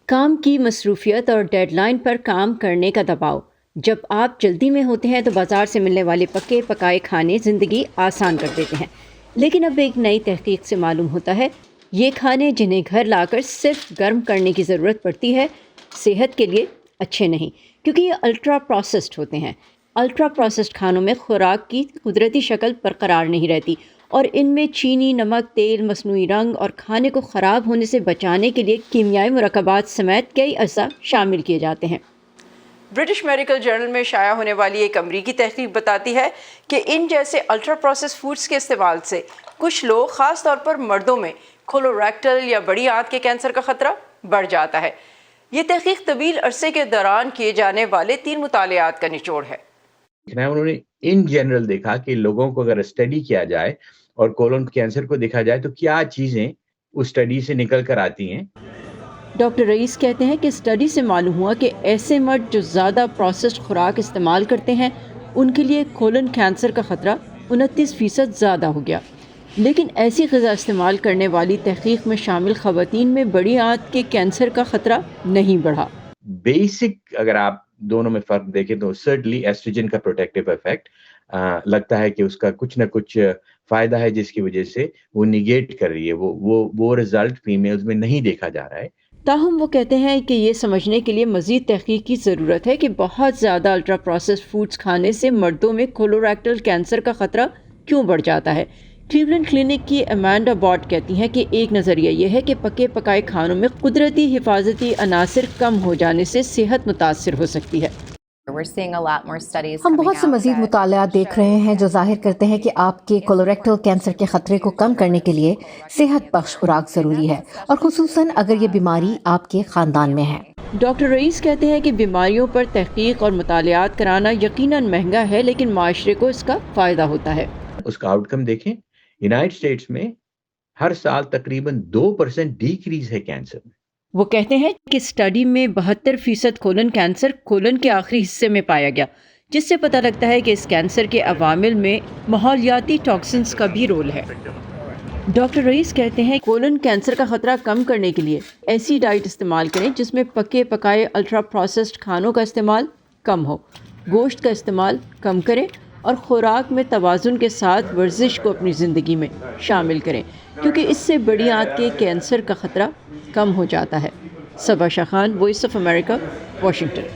کام کی مصروفیت اور ڈیڈ لائن پر کام کرنے کا دباؤ۔ جب آپ جلدی میں ہوتے ہیں تو بازار سے ملنے والے پکے پکائے کھانے زندگی آسان کر دیتے ہیں، لیکن اب ایک نئی تحقیق سے معلوم ہوتا ہے یہ کھانے جنہیں گھر لا کر صرف گرم کرنے کی ضرورت پڑتی ہے صحت کے لیے اچھے نہیں، کیونکہ یہ الٹرا پروسیسڈ ہوتے ہیں۔ الٹرا پروسیسڈ کھانوں میں خوراک کی قدرتی شکل برقرار نہیں رہتی اور ان میں چینی، نمک، تیل، مصنوعی رنگ اور کھانے کو خراب ہونے سے بچانے کے لیے کیمیائی مرکبات سمیت کئی اجزاء شامل کیے جاتے ہیں۔ برٹش میڈیکل جرنل میں شائع ہونے والی ایک امریکی تحقیق بتاتی ہے کہ ان جیسے الٹرا پروسیس فوڈز کے استعمال سے کچھ لوگ، خاص طور پر مردوں میں کولوریکٹل یا بڑی آنت کے کینسر کا خطرہ بڑھ جاتا ہے۔ یہ تحقیق طویل عرصے کے دوران کیے جانے والے 3 مطالعات کا نچوڑ ہے۔ انہوں نے ان جنرل دیکھا کہ لوگوں کو اگر اسٹڈی کیا جائے اور کولون کینسر کو دیکھا جائے تو کیا چیزیں اس اسٹڈی سے نکل کر آتی ہیں۔ ڈاکٹر رئیس کہتے ہیں کہ اسٹڈی سے معلوم ہوا کہ ایسے مرد جو زیادہ پروسیسڈ خوراک استعمال کرتے ہیں ان کے لیے کولن کینسر کا خطرہ 29% زیادہ ہو گیا، لیکن ایسی غذا استعمال کرنے والی تحقیق میں شامل خواتین میں بڑی آنت کے کینسر کا خطرہ نہیں بڑھا۔ بیسک اگر آپ دونوں میں فرق دیکھیں تو سرٹنلی ایسٹروجن کا پروٹیکٹیو افیکٹ لگتا ہے کہ اس کا کچھ نہ کچھ فائدہ ہے جس کی وجہ سے وہ نیگیٹ کر رہی ہے، وہ رزلٹ فیمیلز میں نہیں دیکھا جا رہا ہے۔ تاہم وہ کہتے ہیں کہ یہ سمجھنے کے لیے مزید تحقیق کی ضرورت ہے کہ بہت زیادہ الٹرا پروسیسڈ فوڈز کھانے سے مردوں میں کولوریکٹل کینسر کا خطرہ کیوں بڑھ جاتا ہے۔ کلیولینڈ کلینک کی ایمانڈا باٹ کہتی ہیں کہ ایک نظریہ یہ ہے کہ پکے پکائے کھانوں میں قدرتی حفاظتی عناصر کم ہو جانے سے صحت متاثر ہو سکتی ہے۔ ہم بہت سے مزید مطالعات دیکھ رہے ہیں جو ظاہر کرتے ہیں کہ آپ کے کولوریکٹل کینسر کے خطرے کو کم کرنے کے لیے صحت بخش خوراک ضروری ہے، اور خصوصاً اگر یہ بیماری آپ کے خاندان میں ہے۔ ڈاکٹر رئیس کہتے ہیں کہ بیماریوں پر تحقیق اور مطالعات کرانا یقیناً مہنگا ہے، لیکن معاشرے کو اس کا فائدہ ہوتا ہے۔ اس کا آؤٹ کم دیکھیں، یونائٹڈ اسٹیٹس میں ہر سال تقریباً 2% ڈیکریز ہے کینسر میں۔ وہ کہتے ہیں کہ اسٹڈی میں 72% کولن کینسر کولن کے آخری حصے میں پایا گیا، جس سے پتہ لگتا ہے کہ اس کینسر کے عوامل میں ماحولیاتی ٹاکسنز کا بھی رول ہے۔ ڈاکٹر رئیس کہتے ہیں کولن کینسر کا خطرہ کم کرنے کے لیے ایسی ڈائٹ استعمال کریں جس میں پکے پکائے الٹرا پروسیسڈ کھانوں کا استعمال کم ہو، گوشت کا استعمال کم کریں اور خوراک میں توازن کے ساتھ ورزش کو اپنی زندگی میں شامل کریں، کیونکہ اس سے بڑی آنت کے کینسر کا خطرہ کم ہو جاتا ہے۔ Saba Shah Khan, Voice of America, Washington.